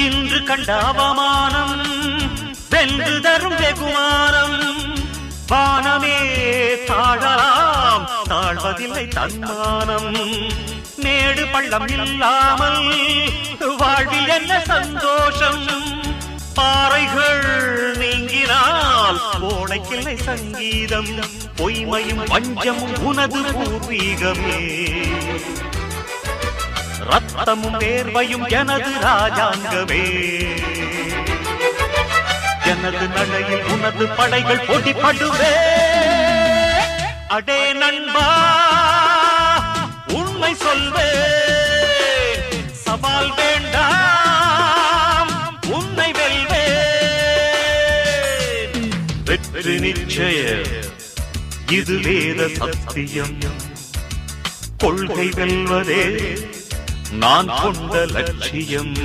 இன்று கண்ட அவமானம் வென்று தரும் வெகுமானம். வானமே தாழலாம், தாழ்வதில்லை தன்மானம். மேடு பள்ளம் இல்லாமல் வாழ்வில் என்ன சந்தோஷம். பாறைகள் நீங்கினால் ஓடைக்கில்லை சங்கீதம். பொய்மையும் வஞ்சமும் உனது பூர்வீகமே. ரத்தமும் வேர்வையும் எனது ராஜாங்கமே. எனது நடையில் உனது படைகள் போட்டிப்படுவே. அடே நண்பா, உண்மை சொல்வே. சவால் வேண்டாம், உன்னை வெல்வே. வெற்றி நிச்சயம், இது வேத சத்தியம். கொள்கை வெல்வதே நான் கொண்ட லட்சியம்.